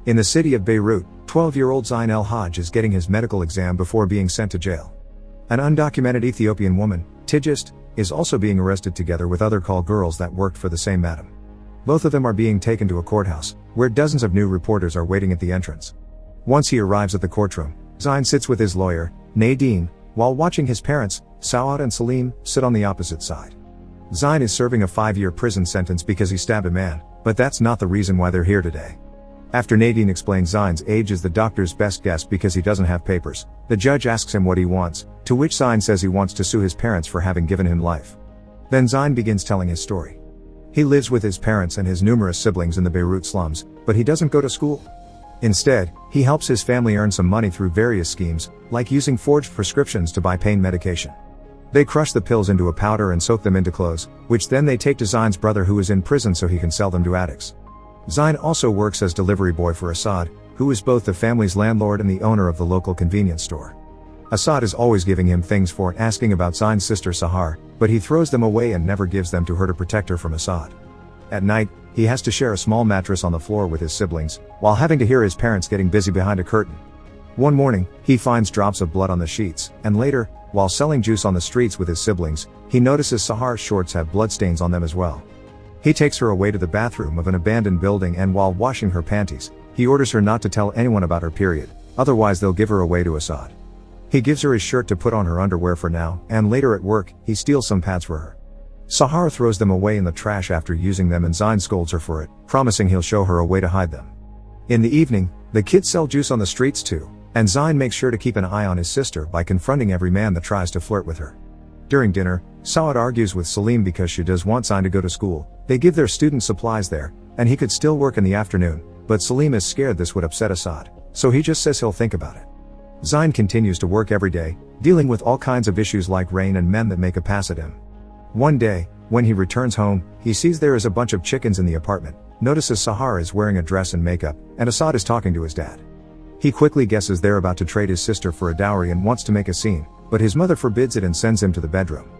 In the city of Beirut, 12-year-old Zain El Hajj is getting his medical exam before being sent to jail. An undocumented Ethiopian woman, Tigist, is also being arrested together with other call girls that worked for the same madam. Both of them are being taken to a courthouse, where dozens of new reporters are waiting at the entrance. Once he arrives at the courtroom, Zain sits with his lawyer, Nadine, while watching his parents, Saad and Salim, sit on the opposite side. Zain is serving a 5-year prison sentence because he stabbed a man, but that's not the reason why they're here today. After Nadine explains Zain's age is the doctor's best guess because he doesn't have papers, the judge asks him what he wants, to which Zain says he wants to sue his parents for having given him life. Then Zain begins telling his story. He lives with his parents and his numerous siblings in the Beirut slums, but he doesn't go to school. Instead, he helps his family earn some money through various schemes, like using forged prescriptions to buy pain medication. They crush the pills into a powder and soak them into clothes, which then they take to Zain's brother who is in prison so he can sell them to addicts. Zain also works as delivery boy for Assad, who is both the family's landlord and the owner of the local convenience store. Assad is always giving him things for and asking about Zain's sister Sahar, but he throws them away and never gives them to her to protect her from Assad. At night, he has to share a small mattress on the floor with his siblings, while having to hear his parents getting busy behind a curtain. One morning, he finds drops of blood on the sheets, and later, while selling juice on the streets with his siblings, he notices Sahar's shorts have bloodstains on them as well. He takes her away to the bathroom of an abandoned building and while washing her panties, he orders her not to tell anyone about her period, otherwise they'll give her away to Assad. He gives her his shirt to put on her underwear for now, and later at work, he steals some pads for her. Sahar throws them away in the trash after using them and Zain scolds her for it, promising he'll show her a way to hide them. In the evening, the kids sell juice on the streets too, and Zain makes sure to keep an eye on his sister by confronting every man that tries to flirt with her. During dinner, Saad argues with Salim because she does want Zain to go to school. They give their student supplies there, and he could still work in the afternoon, but Salim is scared this would upset Assad, so he just says he'll think about it. Zain continues to work every day, dealing with all kinds of issues like rain and men that make a pass at him. One day, when he returns home, he sees there is a bunch of chickens in the apartment, notices Sahar is wearing a dress and makeup, and Assad is talking to his dad. He quickly guesses they're about to trade his sister for a dowry and wants to make a scene, but his mother forbids it and sends him to the bedroom.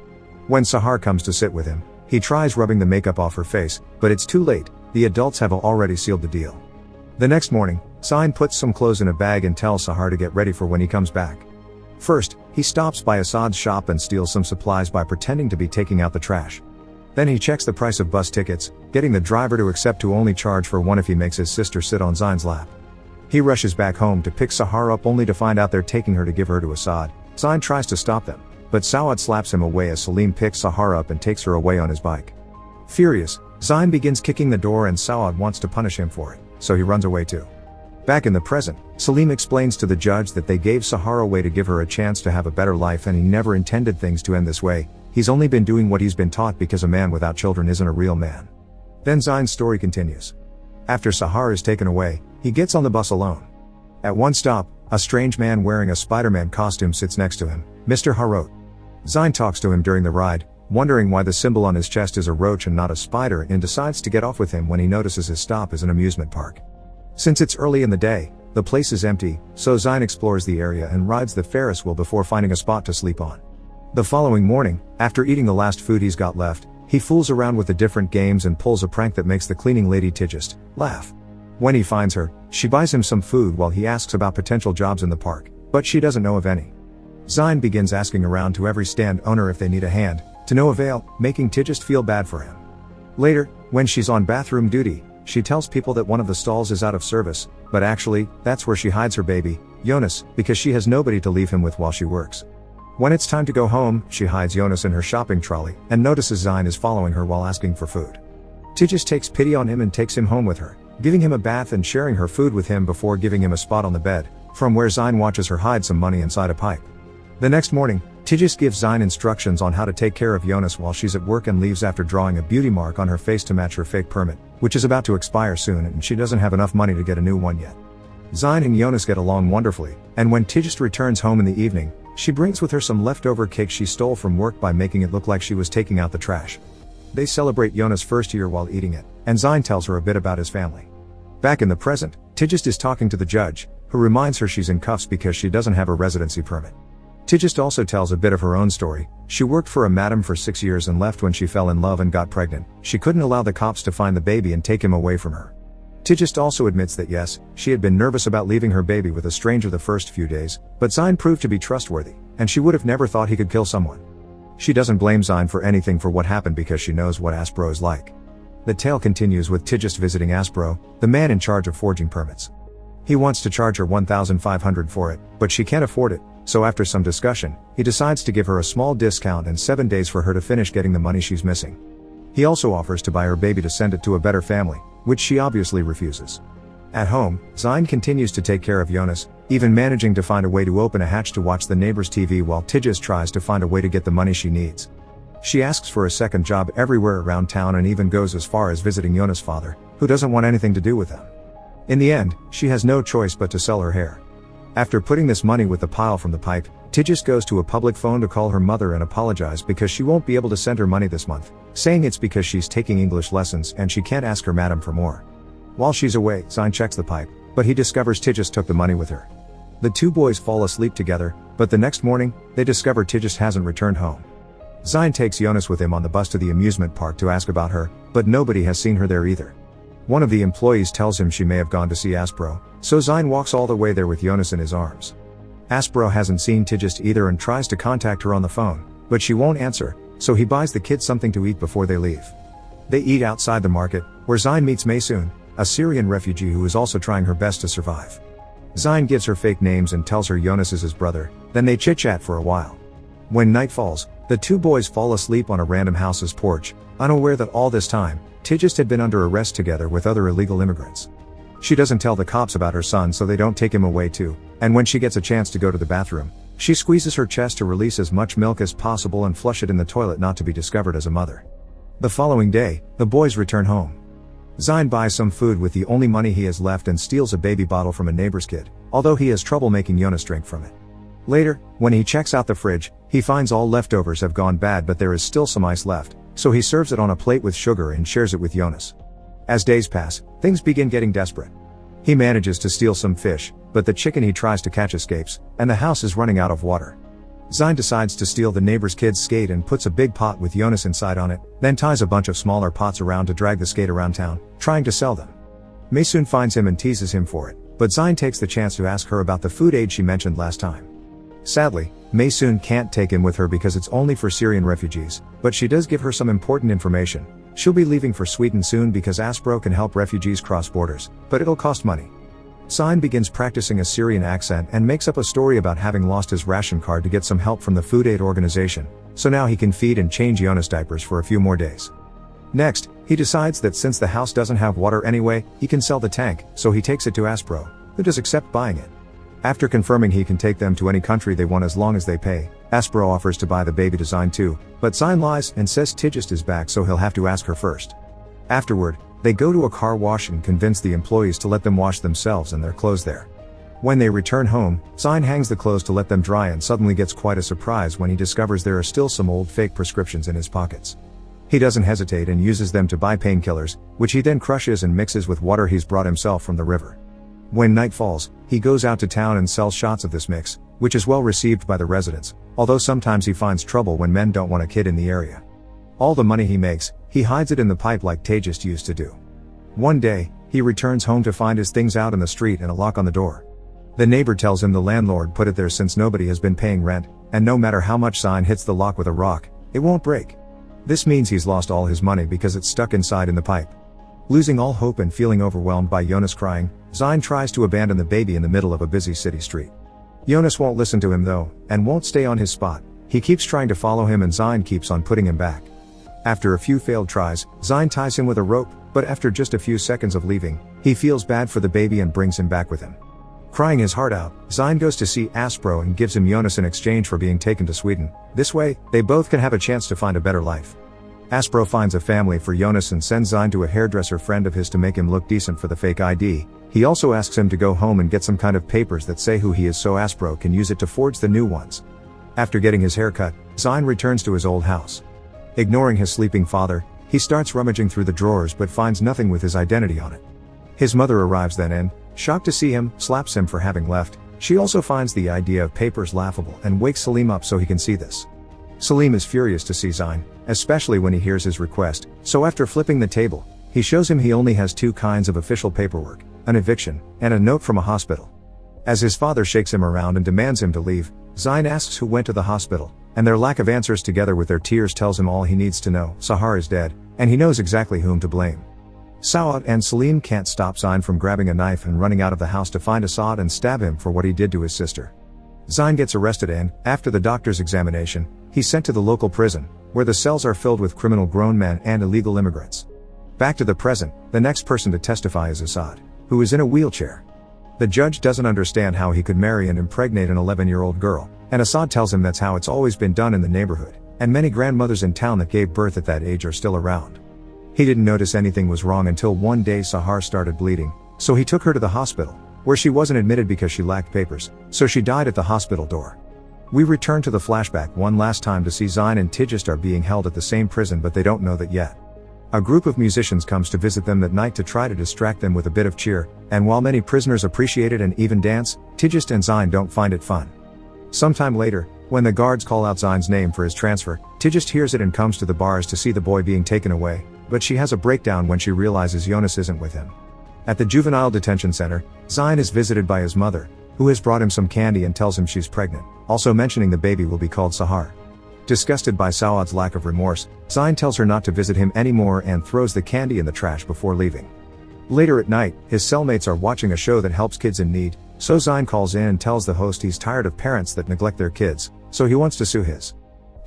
When Sahar comes to sit with him, he tries rubbing the makeup off her face, but it's too late, the adults have already sealed the deal. The next morning, Zain puts some clothes in a bag and tells Sahar to get ready for when he comes back. First, he stops by Assad's shop and steals some supplies by pretending to be taking out the trash. Then he checks the price of bus tickets, getting the driver to accept to only charge for one if he makes his sister sit on Zain's lap. He rushes back home to pick Sahar up only to find out they're taking her to give her to Assad. Zain tries to stop them, but Saad slaps him away as Salim picks Sahar up and takes her away on his bike. Furious, Zain begins kicking the door and Saad wants to punish him for it, so he runs away too. Back in the present, Salim explains to the judge that they gave Sahar away to give her a chance to have a better life and he never intended things to end this way, he's only been doing what he's been taught because a man without children isn't a real man. Then Zain's story continues. After Sahar is taken away, he gets on the bus alone. At one stop, a strange man wearing a Spider-Man costume sits next to him, Mr. Harot. Zain talks to him during the ride, wondering why the symbol on his chest is a roach and not a spider, and decides to get off with him when he notices his stop is an amusement park. Since it's early in the day, the place is empty, so Zain explores the area and rides the Ferris wheel before finding a spot to sleep on. The following morning, after eating the last food he's got left, he fools around with the different games and pulls a prank that makes the cleaning lady Tigist laugh. When he finds her, she buys him some food while he asks about potential jobs in the park, but she doesn't know of any. Zain begins asking around to every stand owner if they need a hand, to no avail, making Tigist feel bad for him. Later, when she's on bathroom duty, she tells people that one of the stalls is out of service, but actually, that's where she hides her baby, Jonas, because she has nobody to leave him with while she works. When it's time to go home, she hides Jonas in her shopping trolley, and notices Zain is following her while asking for food. Tigist takes pity on him and takes him home with her, giving him a bath and sharing her food with him before giving him a spot on the bed, from where Zain watches her hide some money inside a pipe. The next morning, Tigist gives Zain instructions on how to take care of Jonas while she's at work and leaves after drawing a beauty mark on her face to match her fake permit, which is about to expire soon and she doesn't have enough money to get a new one yet. Zain and Jonas get along wonderfully, and when Tigist returns home in the evening, she brings with her some leftover cake she stole from work by making it look like she was taking out the trash. They celebrate Jonas' first year while eating it, and Zain tells her a bit about his family. Back in the present, Tigist is talking to the judge, who reminds her she's in cuffs because she doesn't have a residency permit. Tigist also tells a bit of her own story. She worked for a madam for 6 years and left when she fell in love and got pregnant. She couldn't allow the cops to find the baby and take him away from her. Tigist also admits that yes, she had been nervous about leaving her baby with a stranger the first few days, but Zine proved to be trustworthy, and she would have never thought he could kill someone. She doesn't blame Zine for anything for what happened because she knows what Aspro is like. The tale continues with Tigist visiting Aspro, the man in charge of forging permits. He wants to charge her $1,500 for it, but she can't afford it, so after some discussion, he decides to give her a small discount and 7 days for her to finish getting the money she's missing. He also offers to buy her baby to send it to a better family, which she obviously refuses. At home, Zine continues to take care of Jonas, even managing to find a way to open a hatch to watch the neighbor's TV while Tigist tries to find a way to get the money she needs. She asks for a second job everywhere around town and even goes as far as visiting Jonas' father, who doesn't want anything to do with them. In the end, she has no choice but to sell her hair. After putting this money with the pile from the pipe, Tigist goes to a public phone to call her mother and apologize because she won't be able to send her money this month, saying it's because she's taking English lessons and she can't ask her madam for more. While she's away, Zine checks the pipe, but he discovers Tigist took the money with her. The two boys fall asleep together, but the next morning, they discover Tigist hasn't returned home. Zine takes Jonas with him on the bus to the amusement park to ask about her, but nobody has seen her there either. One of the employees tells him she may have gone to see Aspro, so Zine walks all the way there with Jonas in his arms. Aspro hasn't seen Tigist either and tries to contact her on the phone, but she won't answer, so he buys the kids something to eat before they leave. They eat outside the market, where Zine meets Maysoon, a Syrian refugee who is also trying her best to survive. Zine gives her fake names and tells her Jonas is his brother, then they chit-chat for a while. When night falls, the two boys fall asleep on a random house's porch, unaware that all this time, Tigist had been under arrest together with other illegal immigrants. She doesn't tell the cops about her son so they don't take him away too, and when she gets a chance to go to the bathroom, she squeezes her chest to release as much milk as possible and flush it in the toilet not to be discovered as a mother. The following day, the boys return home. Zine buys some food with the only money he has left and steals a baby bottle from a neighbor's kid, although he has trouble making Jonas drink from it. Later, when he checks out the fridge, he finds all leftovers have gone bad but there is still some ice left, so he serves it on a plate with sugar and shares it with Jonas. As days pass, things begin getting desperate. He manages to steal some fish, but the chicken he tries to catch escapes, and the house is running out of water. Zine decides to steal the neighbor's kid's skate and puts a big pot with Jonas inside on it, then ties a bunch of smaller pots around to drag the skate around town, trying to sell them. Maysoon finds him and teases him for it, but Zine takes the chance to ask her about the food aid she mentioned last time. Sadly, Maysoon can't take him with her because it's only for Syrian refugees, but she does give her some important information. She'll be leaving for Sweden soon because Aspro can help refugees cross borders, but it'll cost money. Zine begins practicing a Syrian accent and makes up a story about having lost his ration card to get some help from the food aid organization, so now he can feed and change Jonas' diapers for a few more days. Next, he decides that since the house doesn't have water anyway, he can sell the tank, so he takes it to Aspro, who does accept buying it. After confirming he can take them to any country they want as long as they pay, Aspro offers to buy the baby to Zine too, but Zine lies and says Tigist is back so he'll have to ask her first. Afterward, they go to a car wash and convince the employees to let them wash themselves and their clothes there. When they return home, Zine hangs the clothes to let them dry and suddenly gets quite a surprise when he discovers there are still some old fake prescriptions in his pockets. He doesn't hesitate and uses them to buy painkillers, which he then crushes and mixes with water he's brought himself from the river. When night falls, he goes out to town and sells shots of this mix, which is well received by the residents, although sometimes he finds trouble when men don't want a kid in the area. All the money he makes, he hides it in the pipe like Tigist used to do. One day, he returns home to find his things out in the street and a lock on the door. The neighbor tells him the landlord put it there since nobody has been paying rent, and no matter how much Zine hits the lock with a rock, it won't break. This means he's lost all his money because it's stuck inside in the pipe. Losing all hope and feeling overwhelmed by Jonas crying, Zine tries to abandon the baby in the middle of a busy city street. Jonas won't listen to him though, and won't stay on his spot. He keeps trying to follow him and Zine keeps on putting him back. After a few failed tries, Zine ties him with a rope, but after just a few seconds of leaving, he feels bad for the baby and brings him back with him. Crying his heart out, Zine goes to see Aspro and gives him Jonas in exchange for being taken to Sweden. This way, they both can have a chance to find a better life. Aspro finds a family for Jonas and sends Zine to a hairdresser friend of his to make him look decent for the fake ID. He also asks him to go home and get some kind of papers that say who he is so Aspro can use it to forge the new ones. After getting his hair cut, Zine returns to his old house. Ignoring his sleeping father, he starts rummaging through the drawers but finds nothing with his identity on it. His mother arrives then and, shocked to see him, slaps him for having left. She also finds the idea of papers laughable and wakes Salim up so he can see this. Salim is furious to see Zine, especially when he hears his request, so after flipping the table, He shows him he only has two kinds of official paperwork, an eviction, and a note from a hospital. As his father shakes him around and demands him to leave, Zain asks who went to the hospital, and their lack of answers together with their tears tells him all he needs to know. Sahar is dead, and he knows exactly whom to blame. Saad and Salim can't stop Zain from grabbing a knife and running out of the house to find Asad and stab him for what he did to his sister. Zain gets arrested and, after the doctor's examination, he's sent to the local prison, where the cells are filled with criminal grown men and illegal immigrants. Back to the present, the next person to testify is Asad, who is in a wheelchair. The judge doesn't understand how he could marry and impregnate an 11-year-old girl, and Asad tells him that's how it's always been done in the neighborhood, and many grandmothers in town that gave birth at that age are still around. He didn't notice anything was wrong until one day Sahar started bleeding, so he took her to the hospital, where she wasn't admitted because she lacked papers, so she died at the hospital door. We return to the flashback one last time to see Zain and Tigist are being held at the same prison, but they don't know that yet. A group of musicians comes to visit them that night to try to distract them with a bit of cheer, and while many prisoners appreciate it and even dance, Tigist and Zain don't find it fun. Sometime later, when the guards call out Zain's name for his transfer, Tigist hears it and comes to the bars to see the boy being taken away, but she has a breakdown when she realizes Jonas isn't with him. At the juvenile detention center, Zain is visited by his mother, who has brought him some candy and tells him she's pregnant, also mentioning the baby will be called Sahar. Disgusted by Saad's lack of remorse, Zain tells her not to visit him anymore and throws the candy in the trash before leaving. Later at night, his cellmates are watching a show that helps kids in need, so Zain calls in and tells the host he's tired of parents that neglect their kids, so he wants to sue his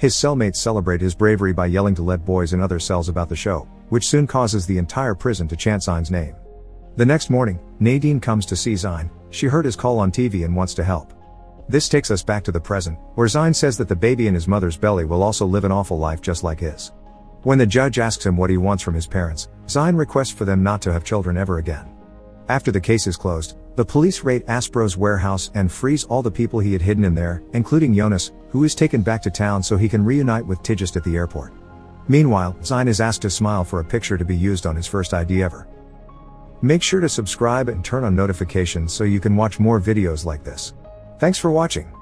cellmates celebrate his bravery by yelling to let boys in other cells about the show, which soon causes the entire prison to chant Zain's name. The next morning, Nadine comes to see Zain. She heard his call on TV and wants to help. This takes us back to the present, where Zain says that the baby in his mother's belly will also live an awful life just like his. When the judge asks him what he wants from his parents, Zain requests for them not to have children ever again. After the case is closed, the police raid Aspro's warehouse and freeze all the people he had hidden in there, including Jonas, who is taken back to town so he can reunite with Tigist at the airport. Meanwhile, Zain is asked to smile for a picture to be used on his first ID ever. Make sure to subscribe and turn on notifications so you can watch more videos like this. Thanks for watching.